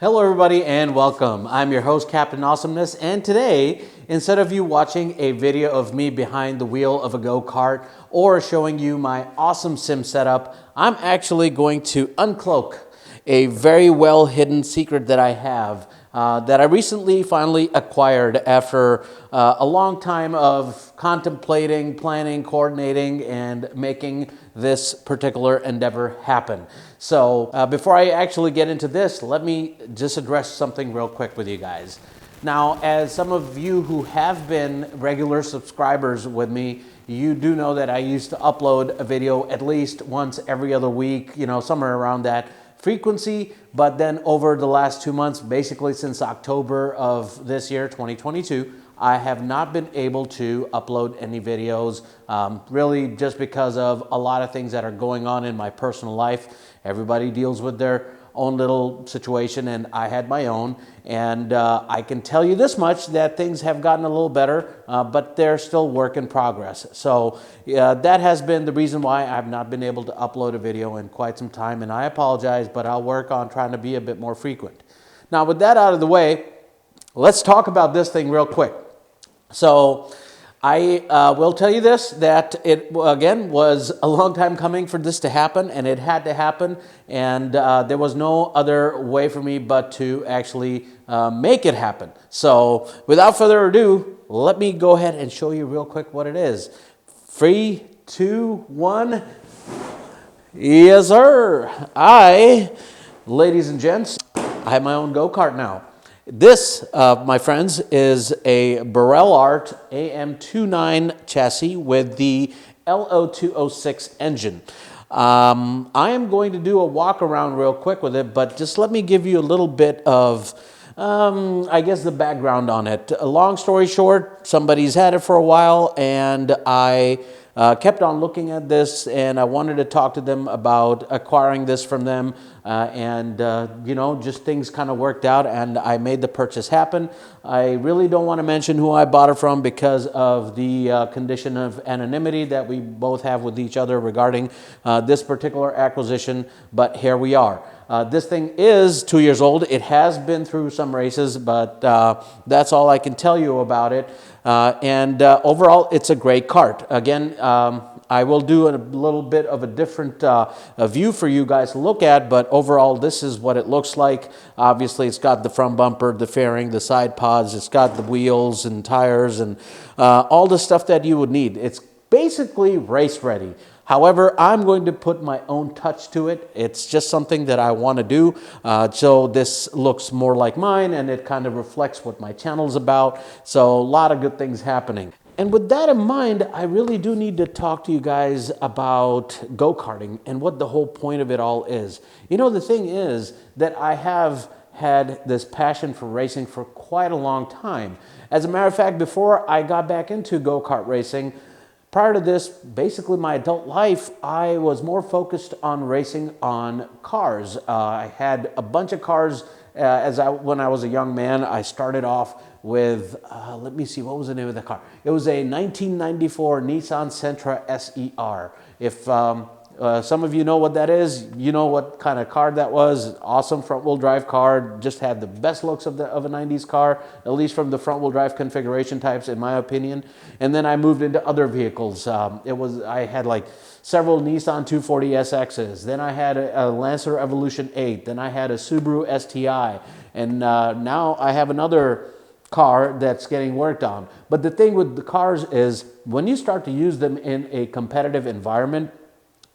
Hello everybody and welcome. I'm your host Captain Awesomeness, and today, instead of you watching a video of me behind the wheel of a go-kart or showing you my awesome sim setup, I'm actually going to uncloak a very well hidden secret that I have that I recently finally acquired after a long time of contemplating, planning, coordinating, and making this particular endeavor happen. So before I actually get into this, let me just address something real quick with you guys. Now, as some of you who have been regular subscribers with me, you do know that I used to upload a video at least once every other week, somewhere around that frequency. But then over the last 2 months, basically since October of this year, 2022, I have not been able to upload any videos, really just because of a lot of things that are going on in my personal life. Everybody deals with their own little situation, and I had my own. And I can tell you this much, that things have gotten a little better, but they're still work in progress. So that has been the reason why I've not been able to upload a video in quite some time, and I apologize, but I'll work on trying to be a bit more frequent. Now, with that out of the way, let's talk about this thing real quick. So I will tell you this, that it, again, was a long time coming for this to happen, and it had to happen, and there was no other way for me but to actually make it happen. So without further ado, let me go ahead and show you real quick what it is. 3, 2, 1. Yes, sir. Ladies and gents, I have my own go-kart now. This, my friends, is a Burrell Art AM29 chassis with the LO206 engine. I am going to do a walk around real quick with it, but just let me give you a little bit of, I guess, the background on it. A long story short, somebody's had it for a while, and I kept on looking at this, and I wanted to talk to them about acquiring this from them, just things kind of worked out, and I made the purchase happen. I really don't want to mention who I bought it from because of the condition of anonymity that we both have with each other regarding this particular acquisition, but here we are. This thing is 2 years old. It has been through some races, but that's all I can tell you about it. Overall, it's a great kart. Again, I will do a little bit of a different view for you guys to look at, but overall, this is what it looks like. Obviously, it's got the front bumper, the fairing, the side pods. It's got the wheels and tires and all the stuff that you would need. It's basically race ready. However, I'm going to put my own touch to it. It's just something that I want to do. So this looks more like mine, and it kind of reflects what my channel's about. So a lot of good things happening. And with that in mind, I really do need to talk to you guys about go-karting and what the whole point of it all is. The thing is that I have had this passion for racing for quite a long time. As a matter of fact, before I got back into go-kart racing, prior to this, basically my adult life, I was more focused on racing on cars. I had a bunch of cars when I was a young man. I started off with, let me see, what was the name of the car? It was a 1994 Nissan Sentra SER. If some of you know what that is, you know what kind of car that was. Awesome front-wheel drive car, just had the best looks of a 90s car, at least from the front-wheel drive configuration types, in my opinion. And then I moved into other vehicles. I had like several Nissan 240 SXs. Then I had a Lancer Evolution 8. Then I had a Subaru STI. And now I have another car that's getting worked on. But the thing with the cars is when you start to use them in a competitive environment,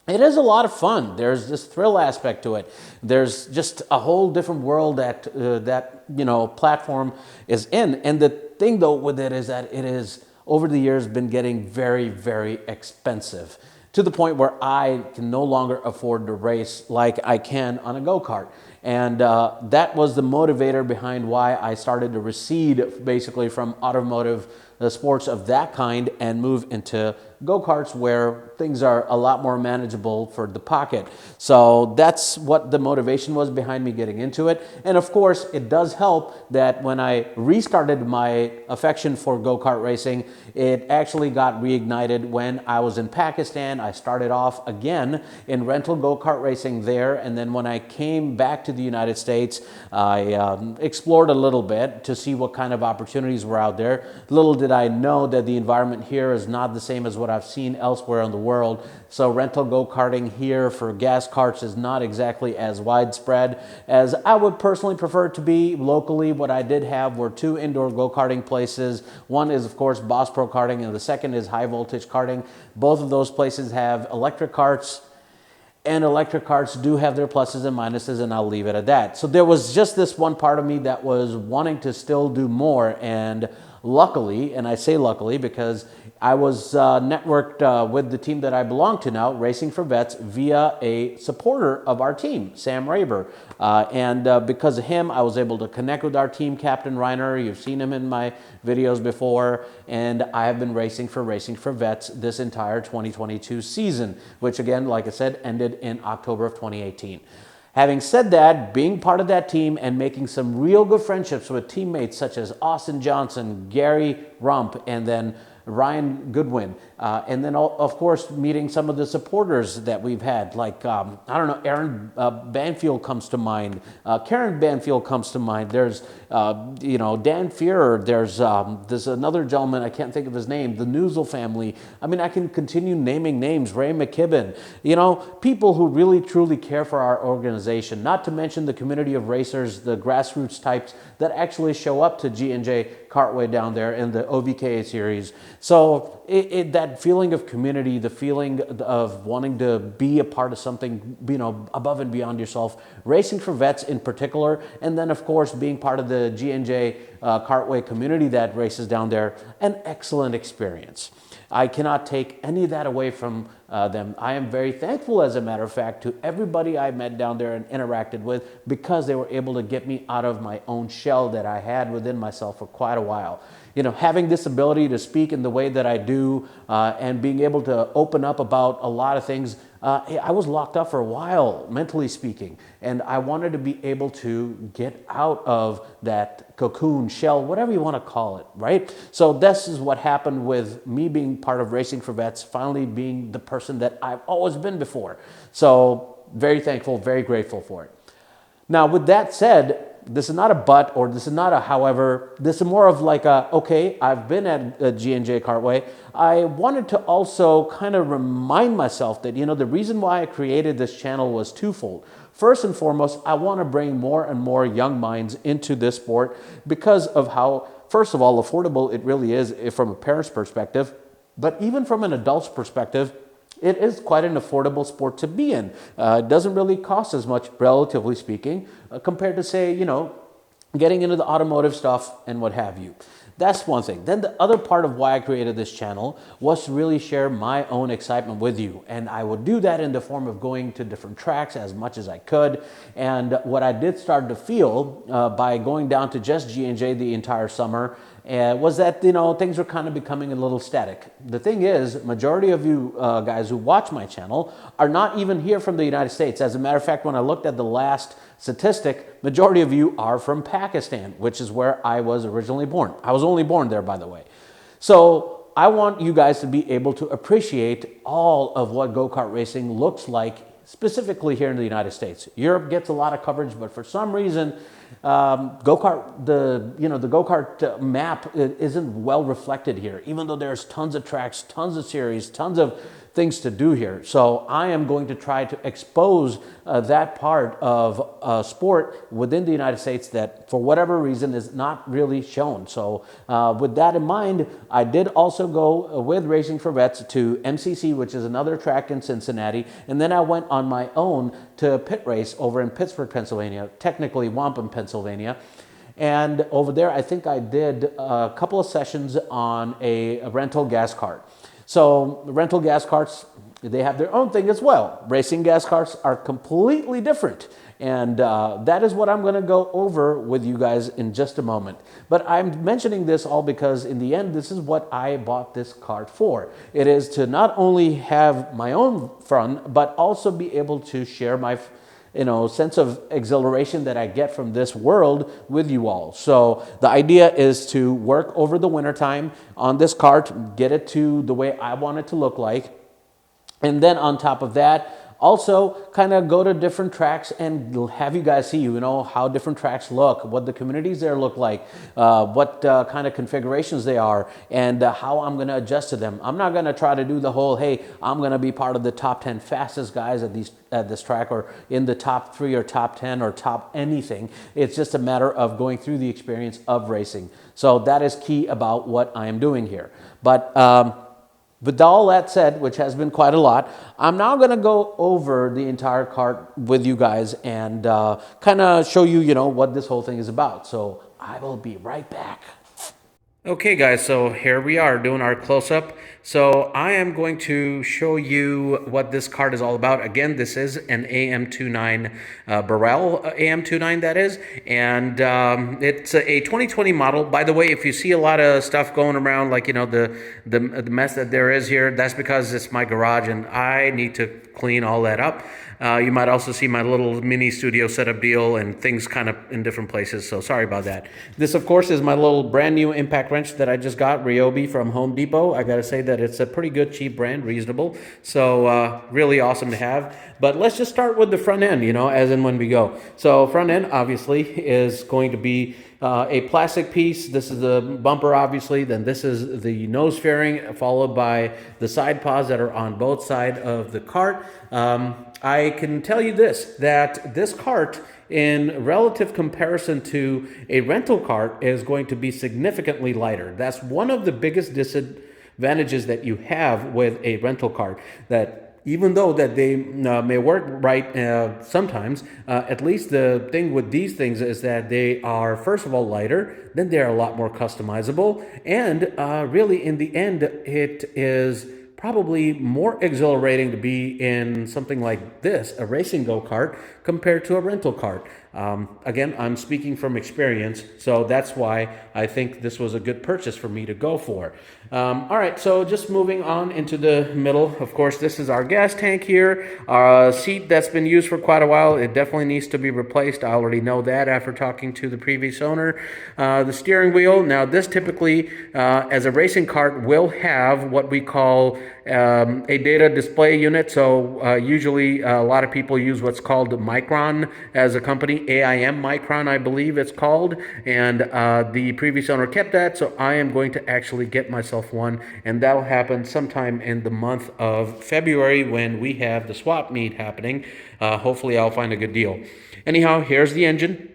it is a lot of fun. There's this thrill aspect to it. There's just a whole different world that platform is in. And the thing though with it is that it is over the years been getting very, very expensive, to the point where I can no longer afford to race like I can on a go-kart. And that was the motivator behind why I started to recede basically from automotive sports of that kind and move into go-karts where things are a lot more manageable for the pocket. So that's what the motivation was behind me getting into it. And of course, it does help that when I restarted my affection for go-kart racing, it actually got reignited when I was in Pakistan. I started off again in rental go-kart racing there. And then when I came back to the United States, I explored a little bit to see what kind of opportunities were out there. Little did I know that the environment here is not the same as what I've seen elsewhere in the world. So rental go-karting here for gas karts is not exactly as widespread as I would personally prefer it to be locally. What I did have were 2 indoor go-karting places. One is, of course, Boss Pro Karting, and the second is High Voltage Karting. Both of those places have electric karts, and electric karts do have their pluses and minuses, and I'll leave it at that. So there was just this one part of me that was wanting to still do more, and luckily, and I say luckily because I was networked with the team that I belong to now, Racing for Vets, via a supporter of our team, Sam Raber. And because of him, I was able to connect with our team captain, Reiner. You've seen him in my videos before. And I have been racing for Vets this entire 2022 season, which again, like I said, ended in October of 2018. Having said that, being part of that team and making some real good friendships with teammates such as Austin Johnson, Gary Rump, and then Ryan Goodwin, and then of course meeting some of the supporters that we've had, like I don't know, Aaron Banfield comes to mind, Karen Banfield comes to mind. There's Dan Fearer. There's another gentleman, I can't think of his name, the Newsel family. I mean, I can continue naming names. Ray McKibben. People who really truly care for our organization. Not to mention the community of racers, the grassroots types that actually show up to G&J Kartway down there in the OVKA series. So that feeling of community, the feeling of wanting to be a part of something, above and beyond yourself, Racing for Vets in particular, and then of course being part of the G&J Kartway community that races down there, an excellent experience. I cannot take any of that away from them. I am very thankful, as a matter of fact, to everybody I met down there and interacted with, because they were able to get me out of my own shell that I had within myself for quite a while. Having this ability to speak in the way that I do, and being able to open up about a lot of things, I was locked up for a while, mentally speaking, and I wanted to be able to get out of that cocoon, shell, whatever you want to call it, right? So this is what happened with me being part of Racing for Vets, finally being the person that I've always been before. So very thankful, very grateful for it. Now, with that said, this is not a but, or this is not a however. This is more of like a, okay, I've been at G&J Kartway. I wanted to also kind of remind myself that, the reason why I created this channel was twofold. First and foremost, I want to bring more and more young minds into this sport because of how, first of all, affordable it really is from a parent's perspective, but even from an adult's perspective, it is quite an affordable sport to be in. It doesn't really cost as much, relatively speaking, compared to, say, getting into the automotive stuff and what have you. That's one thing. Then the other part of why I created this channel was to really share my own excitement with you. And I would do that in the form of going to different tracks as much as I could. And what I did start to feel by going down to just G&J the entire summer was that, things were kind of becoming a little static. The thing is, majority of you guys who watch my channel are not even here from the United States. As a matter of fact, when I looked at the last statistic, majority of you are from Pakistan, which is where I was originally born. I was only born there, by the way. So I want you guys to be able to appreciate all of what go-kart racing looks like, specifically here in the United States. Europe gets a lot of coverage, but for some reason, the go-kart map isn't well reflected here, even though there's tons of tracks, tons of series, tons of things to do here. So I am going to try to expose that part of sport within the United States that, for whatever reason, is not really shown. So with that in mind, I did also go with Racing for Vets to MCC, which is another track in Cincinnati, and then I went on my own to pit race over in Pittsburgh, Pennsylvania, technically Wampum, Pennsylvania. And over there, I think I did a couple of sessions on a rental gas cart. So rental gas carts, they have their own thing as well. Racing gas carts are completely different. And that is what I'm going to go over with you guys in just a moment. But I'm mentioning this all because in the end, this is what I bought this cart for. It is to not only have my own fun, but also be able to share my sense of exhilaration that I get from this world with you all. So the idea is to work over the wintertime on this cart, get it to the way I want it to look like. And then on top of that, also kind of go to different tracks and have you guys see, how different tracks look, what the communities there look like, what kind of configurations they are, and how I'm going to adjust to them. I'm not going to try to do the whole, hey, I'm going to be part of the top 10 fastest guys at this track, or in the top 3 or top 10 or top anything. It's just a matter of going through the experience of racing. So that is key about what I am doing here. But with all that said, which has been quite a lot, I'm now going to go over the entire cart with you guys and kind of show you, what this whole thing is about. So I will be right back. Okay guys, so here we are doing our close-up. So I am going to show you what this cart is all about. Again, this is an AM29 Burrell AM29 that is, and it's a 2020 model. By the way, if you see a lot of stuff going around, like the mess that there is here, that's because it's my garage and I need to clean all that up. You might also see my little mini studio setup deal and things kind of in different places, so sorry about that. This, of course, is my little brand new impact wrench that I just got, Ryobi from Home Depot. I gotta say that it's a pretty good, cheap brand, reasonable, so really awesome to have. But let's just start with the front end, as in when we go. So front end, obviously, is going to be a plastic piece. This is the bumper, obviously. Then this is the nose fairing, followed by the side pods that are on both sides of the cart. I can tell you this, that this cart, in relative comparison to a rental cart, is going to be significantly lighter. That's one of the biggest disadvantages that you have with a rental cart, that even though that they may work right sometimes, at least the thing with these things is that they are, first of all, lighter, then they're a lot more customizable, and really in the end, it is probably more exhilarating to be in something like this, a racing go-kart, compared to a rental cart. Again, I'm speaking from experience, so that's why I think this was a good purchase for me to go for. All right, so just moving on into the middle. Of course, this is our gas tank here. Our seat that's been used for quite a while. It definitely needs to be replaced. I already know that after talking to the previous owner. The steering wheel. Now, this typically, as a racing cart, will have what we call a data display unit. So usually a lot of people use what's called Micron as a company. AIM Micron, I believe it's called, and the previous owner kept that, so I am going to actually get myself one, and that'll happen sometime in the month of February when we have the swap meet happening. Hopefully I'll find a good deal. Anyhow, here's the engine.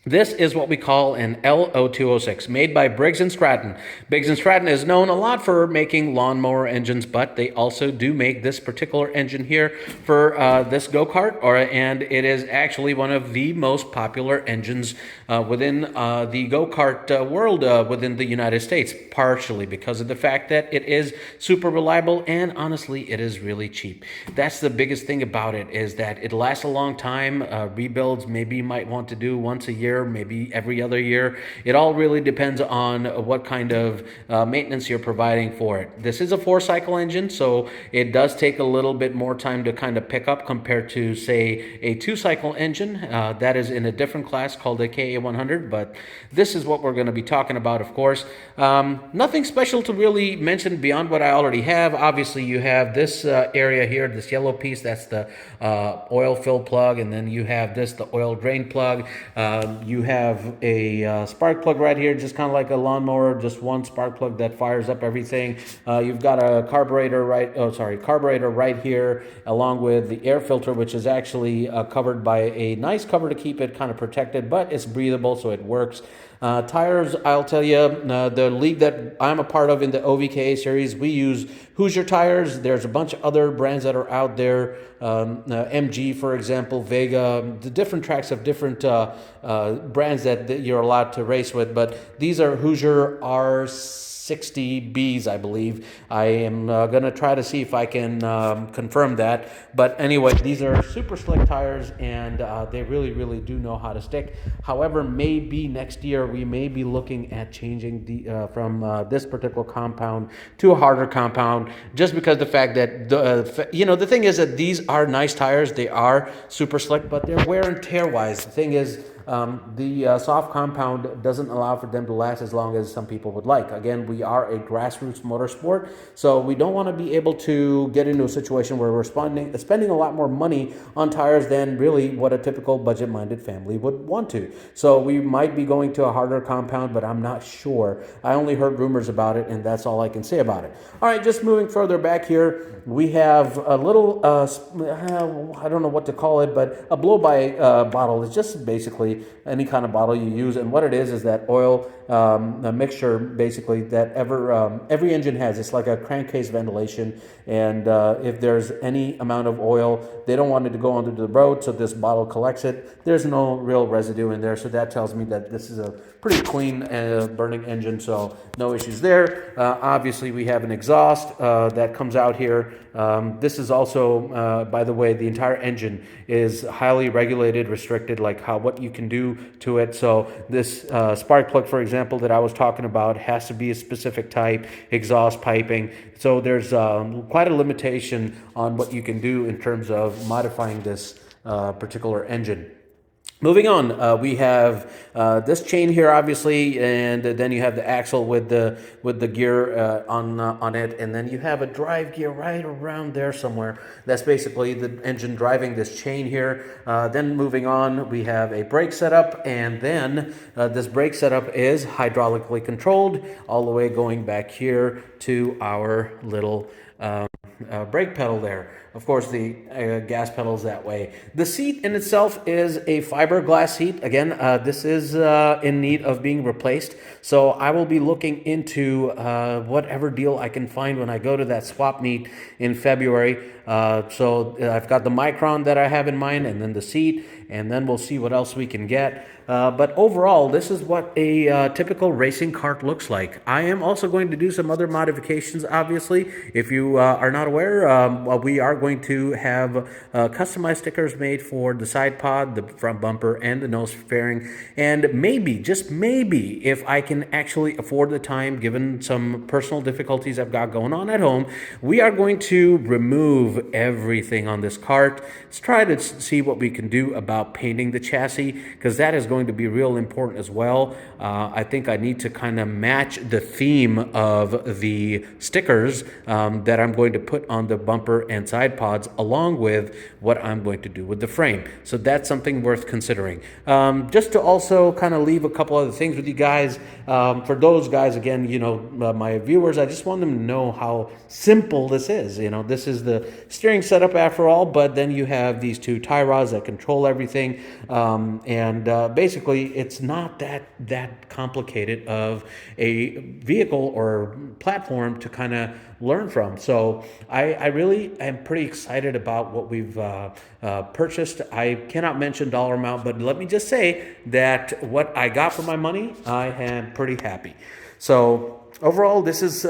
This is what we call an L0206, made by Briggs & Stratton. Briggs & Stratton is known a lot for making lawnmower engines, but they also do make this particular engine here for this go-kart, and it is actually one of the most popular engines within the go-kart world within the United States, partially because of the fact that it is super reliable, and honestly, it is really cheap. That's the biggest thing about it, is that it lasts a long time. Rebuilds maybe you might want to do once a year, maybe every other year. It all really depends on what kind of maintenance you're providing for it. This is a 4-cycle engine, so it does take a little bit more time to kind of pick up compared to, say, a 2-cycle engine. That is in a different class called a KA100, but this is what we're going to be talking about, of course. Nothing special to really mention beyond what I already have. Obviously, you have this area here, this yellow piece, that's the oil fill plug, and then you have this, the oil drain plug. You have a spark plug right here, just kind of like a lawnmower, just one spark plug that fires up everything. You've got a carburetor right here, along with the air filter, which is actually covered by a nice cover to keep it kind of protected, but it's breathable, so it works. Tires, I'll tell you, the league that I'm a part of in the OVKA series, we use Hoosier tires. There's a bunch of other brands that are out there, MG, for example, Vega, the different tracks of different brands that you're allowed to race with, but these are Hoosier R60Bs, I believe. I am going to try to see if I can confirm that. But anyway, these are super slick tires, and they really, really do know how to stick. However, maybe next year we may be looking at changing from this particular compound to a harder compound, just because the fact that the thing is that these are nice tires. They are super slick, but they're wear and tear wise. The thing is, the soft compound doesn't allow for them to last as long as some people would like. Again, we are a grassroots motorsport, so we don't want to be able to get into a situation where we're spending a lot more money on tires than really what a typical budget-minded family would want to. So we might be going to a harder compound, but I'm not sure. I only heard rumors about it, and that's all I can say about it. All right, just moving further back here, we have a little, I don't know what to call it, but a blow-by bottle. It's just basically any kind of bottle you use, and what it is that oil a mixture basically that every engine has. It's like a crankcase ventilation, and if there's any amount of oil, they don't want it to go onto the road, so this bottle collects it. There's no real residue in there, so that tells me that this is a pretty clean burning engine, so no issues there. Obviously, we have an exhaust that comes out here. This is also, by the way, the entire engine is highly regulated, restricted, like what you can do to it. So this spark plug, for example, that I was talking about has to be a specific type, exhaust piping. So there's quite a limitation on what you can do in terms of modifying this particular engine. Moving on, we have this chain here, obviously, and then you have the axle with the gear on it, and then you have a drive gear right around there somewhere. That's basically the engine driving this chain here. Then moving on, we have a brake setup, and then this brake setup is hydraulically controlled, all the way going back here to our little brake pedal there. Of course, the gas pedals that way. The seat in itself is a fiberglass seat. Again, this is in need of being replaced. So I will be looking into whatever deal I can find when I go to that swap meet in February. So I've got the Micron that I have in mind, and then the seat, and then we'll see what else we can get. But overall, this is what a typical racing cart looks like. I am also going to do some other modifications, obviously. If you are not aware, we are going to have customized stickers made for the side pod, the front bumper, and the nose fairing. And maybe, just maybe, if I can actually afford the time, given some personal difficulties I've got going on at home, we are going to remove everything on this cart. Let's try to see what we can do about painting the chassis, because that is going to be real important as well. I think I need to kind of match the theme of the stickers that I'm going to put on the bumper and side pods, along with what I'm going to do with the frame. So that's something worth considering. Just to also kind of leave a couple other things with you guys. For those guys, again, my viewers, I just want them to know how simple this is. This is the steering setup after all, but then you have these two tie rods that control everything. And basically, it's not that complicated of a vehicle or platform to kind of learn from. So I really am pretty excited about what we've purchased. I cannot mention dollar amount, but let me just say that what I got for my money, I am pretty happy. So overall, this is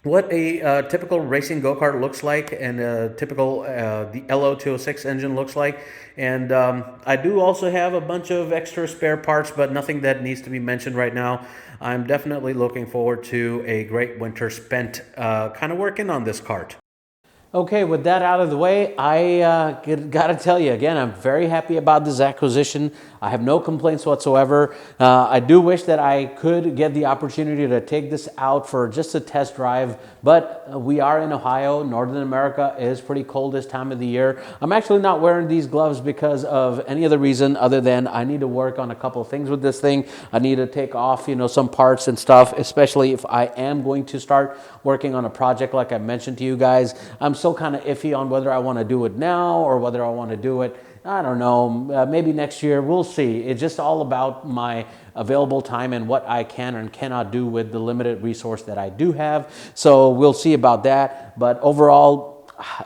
what a typical racing go-kart looks like, and a typical the LO206 engine looks like. And I do also have a bunch of extra spare parts, but nothing that needs to be mentioned right now. I'm definitely looking forward to a great winter spent kind of working on this kart. Okay, with that out of the way, I got to tell you again, I'm very happy about this acquisition. I have no complaints whatsoever. I do wish that I could get the opportunity to take this out for just a test drive, but we are in Ohio. Northern America is pretty cold this time of the year. I'm actually not wearing these gloves because of any other reason other than I need to work on a couple of things with this thing. I need to take off, some parts and stuff, especially if I am going to start working on a project like I mentioned to you guys. I'm still kind of iffy on whether I want to do it now or whether I want to do it I don't know, maybe next year. We'll see. It's just all about my available time and what I can and cannot do with the limited resource that I do have. So we'll see about that. But overall,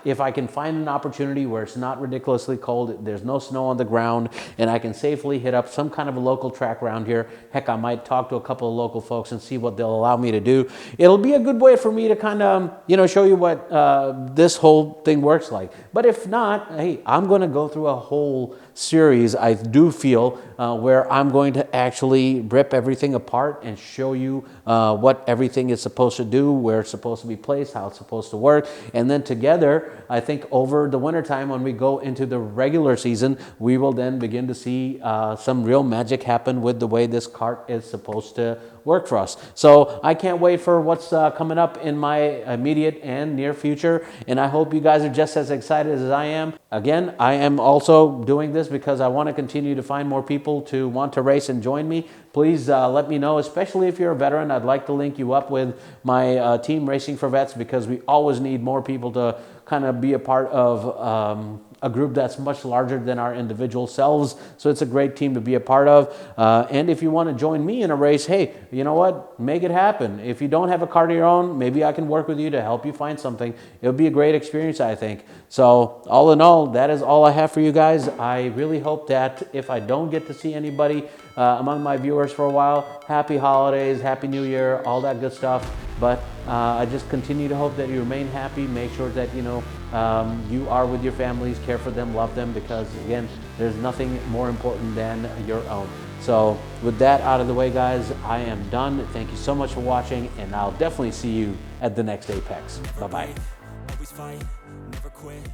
if I can find an opportunity where it's not ridiculously cold, there's no snow on the ground, and I can safely hit up some kind of a local track around here, heck, I might talk to a couple of local folks and see what they'll allow me to do. It'll be a good way for me to kind of, show you what this whole thing works like. But if not, hey, I'm going to go through a whole series, I do feel, where I'm going to actually rip everything apart and show you what everything is supposed to do, where it's supposed to be placed, how it's supposed to work. And then together, I think over the wintertime, when we go into the regular season, we will then begin to see some real magic happen with the way this cart is supposed to work for us. So I can't wait for what's coming up in my immediate and near future, and I hope you guys are just as excited as I am. Again, I am also doing this because I want to continue to find more people to want to race and join me. Please let me know, especially if you're a veteran. I'd like to link you up with my team, Racing for Vets, because we always need more people to kind of be a part of a group that's much larger than our individual selves. So it's a great team to be a part of. And if you want to join me in a race, hey, you know what? Make it happen. If you don't have a car of your own, maybe I can work with you to help you find something. It'll be a great experience, I think. So all in all, that is all I have for you guys. I really hope that if I don't get to see anybody among my viewers for a while, happy holidays, happy new year, all that good stuff. But I just continue to hope that you remain happy. Make sure that you are with your families, care for them, love them, because again, there's nothing more important than your own. So with that out of the way, guys, I am done. Thank you so much for watching, and I'll definitely see you at the next Apex. Bye-bye. Always fight, never quit.